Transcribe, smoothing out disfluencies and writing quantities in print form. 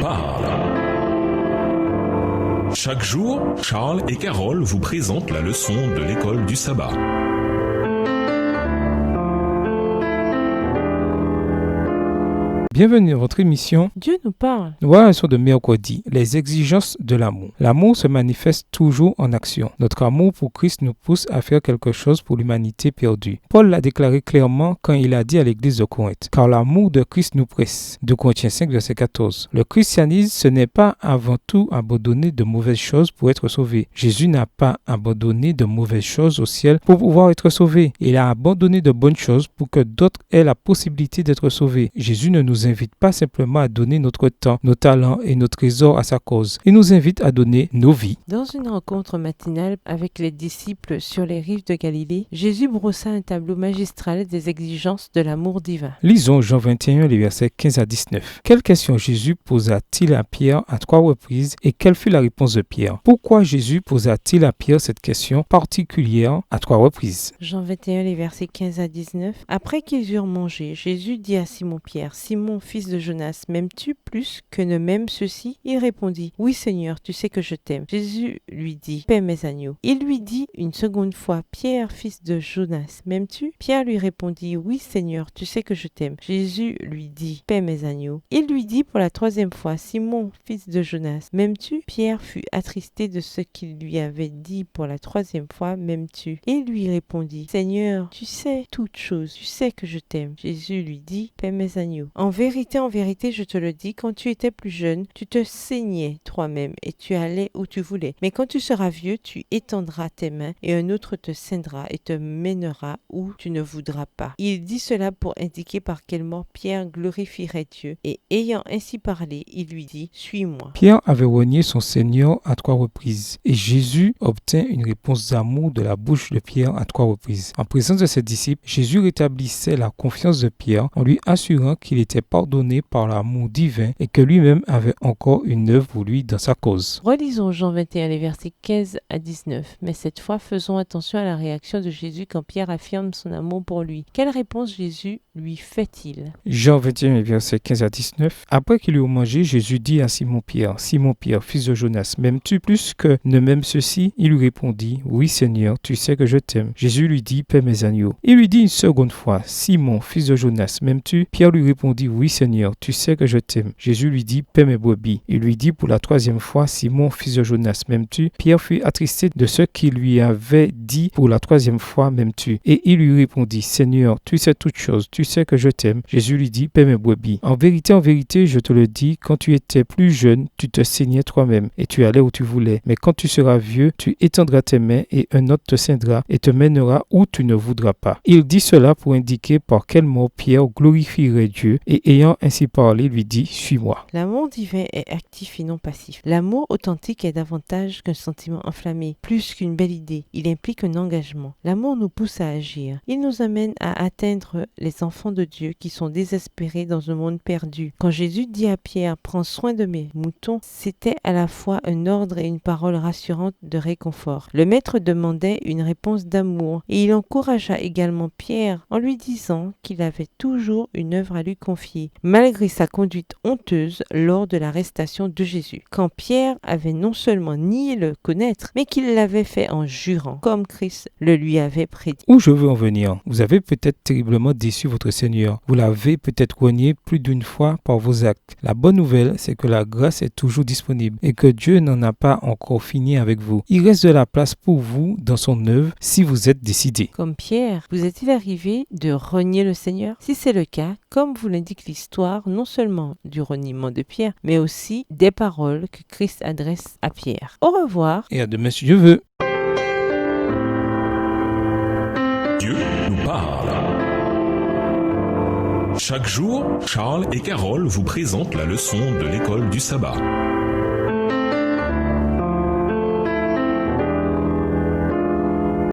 parle. Chaque jour, Charles et Carole vous présentent la leçon de l'école du sabbat. Bienvenue à votre émission. Dieu nous parle. Voilà la leçon de mercredi, les exigences de l'amour. L'amour se manifeste toujours en action. Notre amour pour Christ nous pousse à faire quelque chose pour l'humanité perdue. Paul l'a déclaré clairement quand il a dit à l'église de Corinthe, car l'amour de Christ nous presse. 2 Corinthiens 5, verset 14. Le christianisme, ce n'est pas avant tout abandonner de mauvaises choses pour être sauvé. Jésus n'a pas abandonné de mauvaises choses au ciel pour pouvoir être sauvé. Il a abandonné de bonnes choses pour que d'autres aient la possibilité d'être sauvés. Jésus ne nous invite pas simplement à donner notre temps, nos talents et nos trésors à sa cause. Il nous invite à donner nos vies. Dans une rencontre matinale avec les disciples sur les rives de Galilée, Jésus brossa un tableau magistral des exigences de l'amour divin. Lisons Jean 21, les versets 15 à 19. Quelle question Jésus posa-t-il à Pierre à 3 reprises et quelle fut la réponse de Pierre? Pourquoi Jésus posa-t-il à Pierre cette question particulière à 3 reprises? Jean 21, les versets 15 à 19. Après qu'ils eurent mangé, Jésus dit à Simon-Pierre, « Simon, fils de Jonas, m'aimes-tu plus que ne m'aiment ceux-ci » Il répondit, « Oui Seigneur, tu sais que je t'aime. » Jésus lui dit, « Paie mes agneaux. » Il lui dit une seconde fois, « Pierre, fils de Jonas, m'aimes-tu » Pierre lui répondit, « Oui Seigneur, tu sais que je t'aime. » Jésus lui dit, « Paie mes agneaux. » Il lui dit pour la troisième fois, « Simon, fils de Jonas, m'aimes-tu » Pierre fut attristé de ce qu'il lui avait dit pour la troisième fois, « M'aimes-tu » Il lui répondit, « Seigneur, tu sais toutes choses, tu sais que je t'aime. » Jésus lui dit, « Paie mes agneaux. » En vérité, je te le dis, quand tu étais plus jeune, tu te saignais toi-même et tu allais où tu voulais. Mais quand tu seras vieux, tu étendras tes mains et un autre te ceindra et te mènera où tu ne voudras pas. Il dit cela pour indiquer par quelle mort Pierre glorifierait Dieu. Et ayant ainsi parlé, il lui dit, « Suis-moi. » Pierre avait renié son Seigneur à 3 reprises et Jésus obtint une réponse d'amour de la bouche de Pierre à 3 reprises. En présence de ses disciples, Jésus rétablissait la confiance de Pierre en lui assurant qu'il était pardonné par l'amour divin et que lui-même avait encore une œuvre pour lui dans sa cause. Relisons Jean 21, les versets 15 à 19. Mais cette fois, faisons attention à la réaction de Jésus quand Pierre affirme son amour pour lui. Quelle réponse Jésus lui fait-il? Jean 21, les versets 15 à 19. Après qu'il eut mangé, Jésus dit à Simon-Pierre, « Simon-Pierre, fils de Jonas, m'aimes-tu plus que ne m'aiment ceux-ci » Il lui répondit, « Oui Seigneur, tu sais que je t'aime. » Jésus lui dit, « Paie mes agneaux. » Il lui dit une seconde fois, « Simon, fils de Jonas, m'aimes-tu » Pierre lui répondit, « Oui Seigneur, tu sais que je t'aime. » Jésus lui dit, « Paie mes brebis. » Il lui dit pour la troisième fois, « Simon, fils de Jonas, m'aimes-tu » Pierre fut attristé de ce qu'il lui avait dit pour la troisième fois, « M'aimes-tu » Et il lui répondit, « Seigneur, tu sais toutes choses, tu sais que je t'aime. » Jésus lui dit, « Paie mes brebis. » En vérité, je te le dis, quand tu étais plus jeune, tu te saignais toi-même et tu allais où tu voulais. Mais quand tu seras vieux, tu étendras tes mains et un autre te ceindra et te mènera où tu ne voudras pas. Il dit cela pour indiquer par quel mot Pierre glorifierait Dieu et ayant ainsi parlé, lui dit, « Suis-moi. » L'amour divin est actif et non passif. L'amour authentique est davantage qu'un sentiment enflammé, plus qu'une belle idée. Il implique un engagement. L'amour nous pousse à agir. Il nous amène à atteindre les enfants de Dieu qui sont désespérés dans un monde perdu. Quand Jésus dit à Pierre, « Prends soin de mes moutons », c'était à la fois un ordre et une parole rassurante de réconfort. Le maître demandait une réponse d'amour et il encouragea également Pierre en lui disant qu'il avait toujours une œuvre à lui confier, malgré sa conduite honteuse lors de l'arrestation de Jésus. Quand Pierre avait non seulement nié le connaître, mais qu'il l'avait fait en jurant, comme Christ le lui avait prédit. Où je veux en venir? Vous avez peut-être terriblement déçu votre Seigneur. Vous l'avez peut-être renié plus d'une fois par vos actes. La bonne nouvelle, c'est que la grâce est toujours disponible et que Dieu n'en a pas encore fini avec vous. Il reste de la place pour vous dans son œuvre si vous êtes décidé. Comme Pierre, vous est-il arrivé de renier le Seigneur? Si c'est le cas, comme vous l'indique l'histoire, non seulement du reniement de Pierre, mais aussi des paroles que Christ adresse à Pierre. Au revoir. Et à demain si Dieu veut. Dieu nous parle. Chaque jour, Charles et Carole vous présentent la leçon de l'école du sabbat.